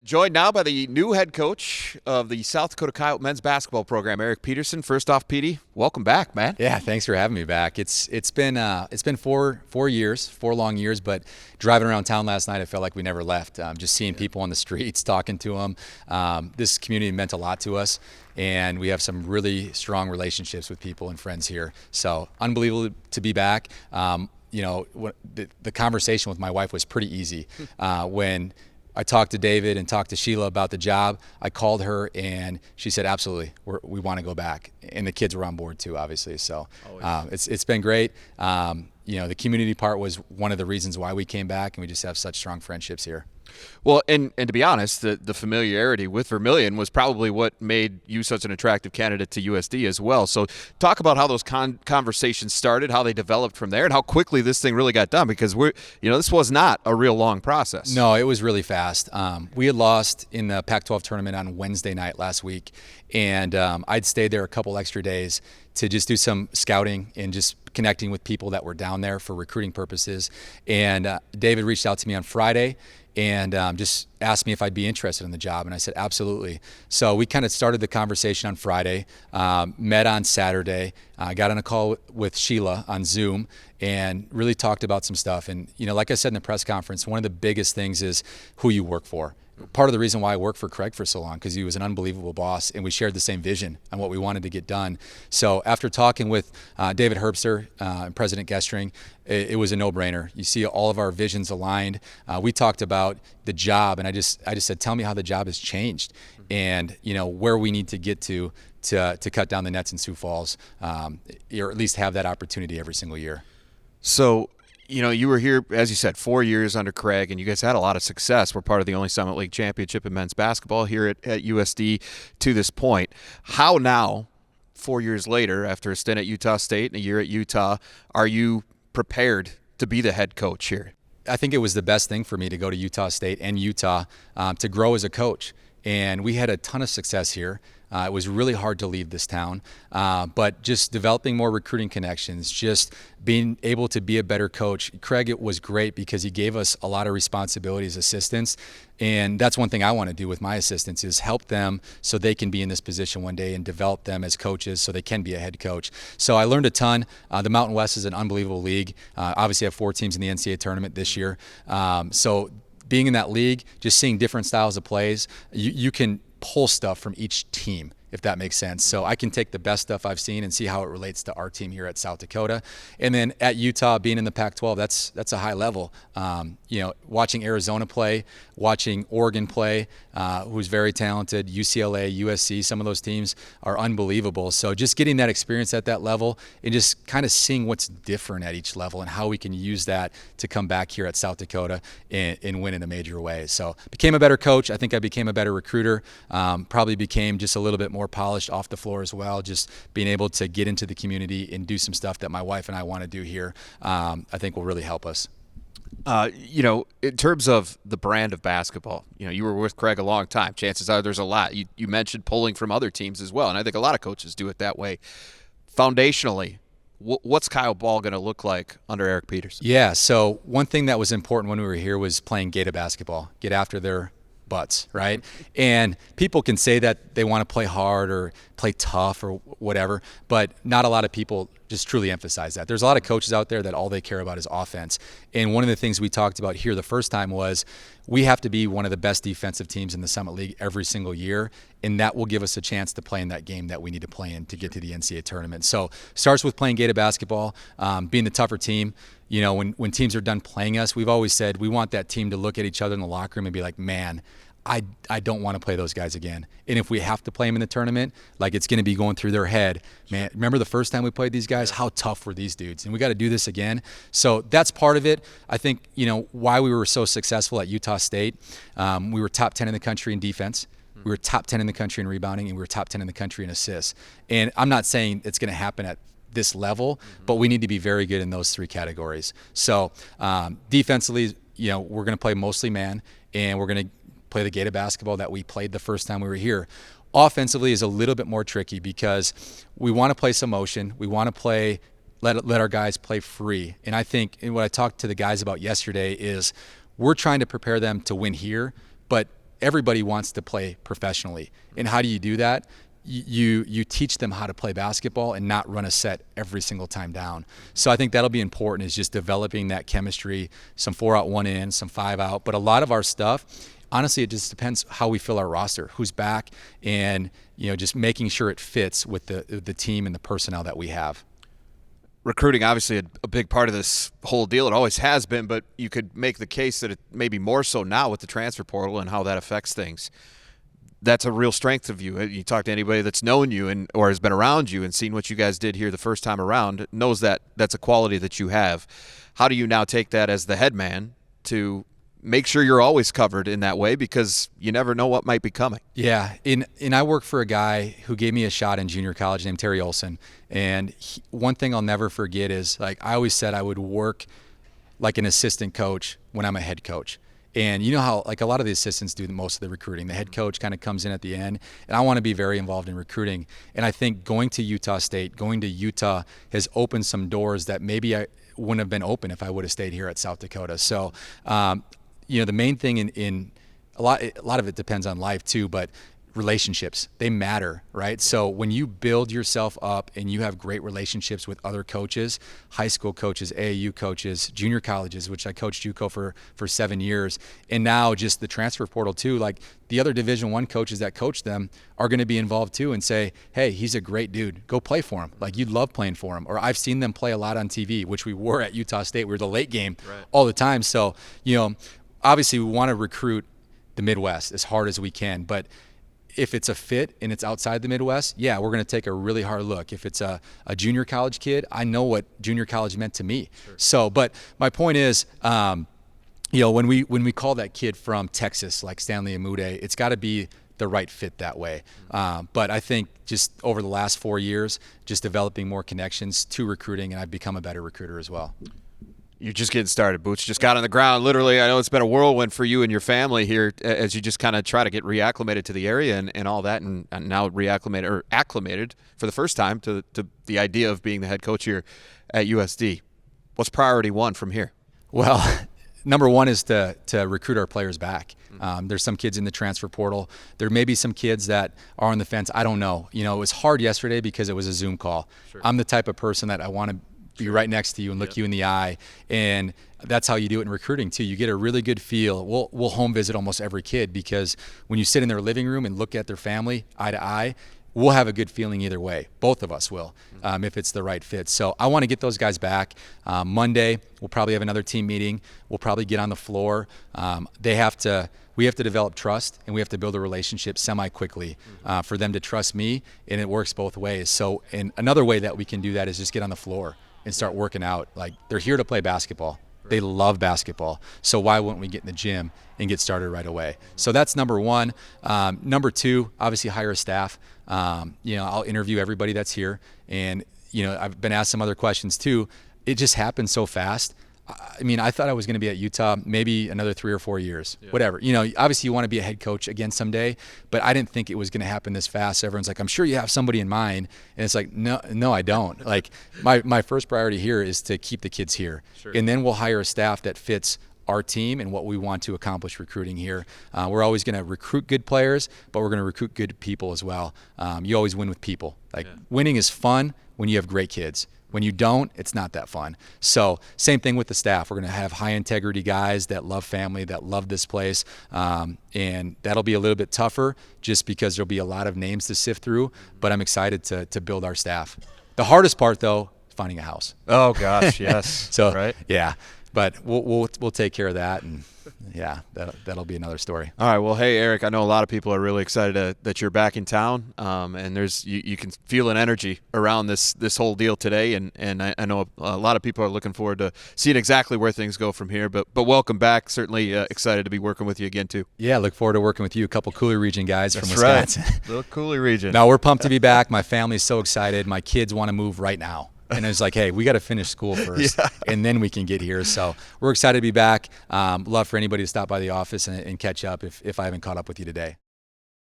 Joined now by the new head coach of the South Dakota Coyote men's basketball program, Eric Peterson. First off, Petey, welcome back, man. Yeah, thanks for having me back. It's been 4 long years, but driving around town last night, I felt like we never left. Just seeing people on the streets, talking to them. This community meant a lot to us, and we have some really strong relationships with people and friends here. So unbelievable to be back. The conversation with my wife was pretty easy when I talked to David and talked to Sheila about the job. I called her and she said, absolutely, we want to go back. And the kids were on board too, obviously. So it's been great. The community part was one of the reasons why we came back, and we just have such strong friendships here. Well, and to be honest, the familiarity with Vermillion was probably what made you such an attractive candidate to USD as well. So talk about how those conversations started, how they developed from there, and how quickly this thing really got done, because this was not a real long process. No, it was really fast. We had lost in the Pac-12 tournament on Wednesday night last week, and I'd stayed there a couple extra days to just do some scouting and just connecting with people that were down there for recruiting purposes. And David reached out to me on Friday and just asked me if I'd be interested in the job. And I said, absolutely. So we kind of started the conversation on Friday, met on Saturday, got on a call with Sheila on Zoom, and really talked about some stuff. And, like I said in the press conference, one of the biggest things is who you work for. Part of the reason why I worked for Craig for so long, because he was an unbelievable boss, and we shared the same vision on what we wanted to get done. So after talking with David Herbster and President Gestring, it was a no-brainer. You see all of our visions aligned. We talked about the job, and I just said, tell me how the job has changed, and where we need to get to cut down the nets in Sioux Falls, or at least have that opportunity every single year. So, you were here, as you said, 4 years under Craig, and you guys had a lot of success. We're part of the only Summit League championship in men's basketball here at USD to this point. How now, 4 years later, after a stint at Utah State and a year at Utah, are you prepared to be the head coach here? I think it was the best thing for me to go to Utah State and Utah to grow as a coach. And we had a ton of success here. It was really hard to leave this town, but just developing more recruiting connections, just being able to be a better coach. Craig, it was great because he gave us a lot of responsibility as assistants, and that's one thing I want to do with my assistants is help them so they can be in this position one day and develop them as coaches so they can be a head coach. So I learned a ton. The Mountain West is an unbelievable league. Obviously, I have 4 teams in the NCAA tournament this year. So being in that league, just seeing different styles of plays, you can pull stuff from each team, if that makes sense. So I can take the best stuff I've seen and see how it relates to our team here at South Dakota. And then at Utah, being in the Pac-12, that's a high level. Watching Arizona play, watching Oregon play, who's very talented, UCLA, USC, some of those teams are unbelievable. So just getting that experience at that level and just kind of seeing what's different at each level and how we can use that to come back here at South Dakota and win in a major way. So became a better coach. I think I became a better recruiter. Probably became just a little bit more polished off the floor as well, just being able to get into the community and do some stuff that my wife and I want to do here, I think will really help us. In terms of the brand of basketball, you were with Craig a long time. Chances are there's a lot. You mentioned pulling from other teams as well, and I think a lot of coaches do it that way. Foundationally, what's Kyle Ball going to look like under Eric Peterson? Yeah, so one thing that was important when we were here was playing Gator basketball, get after their butts, right? And people can say that they want to play hard or play tough or whatever, but not a lot of people just truly emphasize that. There's a lot of coaches out there that all they care about is offense. And one of the things we talked about here the first time was we have to be one of the best defensive teams in the Summit League every single year, and that will give us a chance to play in that game that we need to play in to get to the NCAA tournament. So starts with playing Gator basketball, being the tougher team. When teams are done playing us, we've always said we want that team to look at each other in the locker room and be like, man, I don't want to play those guys again. And if we have to play them in the tournament, like it's going to be going through their head, man, remember the first time we played these guys? How tough were these dudes? And we got to do this again. So that's part of it. I think, why we were so successful at Utah State, we were top 10 in the country in defense. We were top 10 in the country in rebounding, and we were top 10 in the country in assists. And I'm not saying it's going to happen at this level, but we need to be very good in those 3 categories. So defensively, we're going to play mostly man, and we're going to play the Gator basketball that we played the first time we were here. Offensively is a little bit more tricky because we want to play some motion. We want to play, let our guys play free. And I think, and what I talked to the guys about yesterday is we're trying to prepare them to win here, but everybody wants to play professionally. And how do you do that? You teach them how to play basketball and not run a set every single time down. So I think that'll be important, is just developing that chemistry, some 4 out, 1 in, some 5 out. But a lot of our stuff, honestly, it just depends how we fill our roster, who's back, and just making sure it fits with the team and the personnel that we have. Recruiting, obviously, a big part of this whole deal. It always has been, but you could make the case that it may be more so now with the transfer portal and how that affects things. That's a real strength of you. You talk to anybody that's known you or has been around you and seen what you guys did here the first time around, knows that that's a quality that you have. How do you now take that as the head man to make sure you're always covered in that way, because you never know what might be coming? Yeah, and I work for a guy who gave me a shot in junior college named Terry Elsen, and one thing I'll never forget is, I always said I would work like an assistant coach when I'm a head coach. And you know how a lot of the assistants do most of the recruiting. The head coach kind of comes in at the end, and I want to be very involved in recruiting. And I think going to Utah State, going to Utah has opened some doors that maybe I wouldn't have been open if I would have stayed here at South Dakota. So, the main thing in a lot of it depends on life too, but relationships, they matter, right? So when you build yourself up and you have great relationships with other coaches, high school coaches, AAU coaches, junior colleges, which I coached JUCO for 7 years, and now just the transfer portal too, the other Division I coaches that coach them are going to be involved too and say, hey, he's a great dude, go play for him. You'd love playing for him. Or I've seen them play a lot on TV, which we were at Utah State. We were the late game all the time. So, obviously we want to recruit the Midwest as hard as we can, but if it's a fit and it's outside the Midwest, yeah, we're going to take a really hard look. If it's a junior college kid, I know what junior college meant to me. Sure. So, but my point is, when we call that kid from Texas, like Stanley Amude, it's got to be the right fit that way. But I think just over the last 4 years, just developing more connections to recruiting, and I've become a better recruiter as well. You're just getting started. Boots just got on the ground. Literally, I know it's been a whirlwind for you and your family here as you just kind of try to get reacclimated to the area and all that, and now acclimated for the first time to the idea of being the head coach here at USD. What's priority one from here? Well, number one is to recruit our players back. There's some kids in the transfer portal. There may be some kids that are on the fence. I don't know. It was hard yesterday because it was a Zoom call. Sure. I'm the type of person that I want to be right next to you and look you in the eye, and that's how you do it in recruiting too. You get a really good feel. We'll home visit almost every kid, because when you sit in their living room and look at their family eye to eye, we'll have a good feeling either way. Both of us will, if it's the right fit. So I want to get those guys back. Monday, we'll probably have another team meeting. We'll probably get on the floor. We have to develop trust, and we have to build a relationship semi-quickly for them to trust me, and it works both ways. So, and another way that we can do that is just get on the floor and start working out. They're here to play basketball. They love basketball. So why wouldn't we get in the gym and get started right away? So that's number one. Number two, obviously hire a staff. I'll interview everybody that's here. And, I've been asked some other questions too. It just happened so fast. I thought I was going to be at Utah maybe another 3 or 4 years, whatever. Obviously you want to be a head coach again someday, but I didn't think it was going to happen this fast. Everyone's like, I'm sure you have somebody in mind. And it's like, no, I don't. My first priority here is to keep the kids here. Sure. And then we'll hire a staff that fits our team and what we want to accomplish recruiting here. We're always going to recruit good players, but we're going to recruit good people as well. You always win with people. Winning is fun when you have great kids. When you don't, it's not that fun. So same thing with the staff. We're going to have high integrity guys that love family, that love this place. And that'll be a little bit tougher just because there'll be a lot of names to sift through, but I'm excited to build our staff. The hardest part though, is finding a house. Oh gosh, yes. So right? Yeah, but we'll take care of that, and yeah, that'll be another story. All right. Well, hey, Eric, I know a lot of people are really excited that you're back in town, and you can feel an energy around this whole deal today, and I know a lot of people are looking forward to seeing exactly where things go from here. But welcome back. Certainly excited to be working with you again too. Yeah, look forward to working with you. A couple Coulee region guys from That's Wisconsin. Right. Little Coulee region. No, we're pumped to be back. My family's so excited. My kids want to move right now. And it's like, hey, we got to finish school first, and then we can get here. So we're excited to be back. Love for anybody to stop by the office and catch up if I haven't caught up with you today.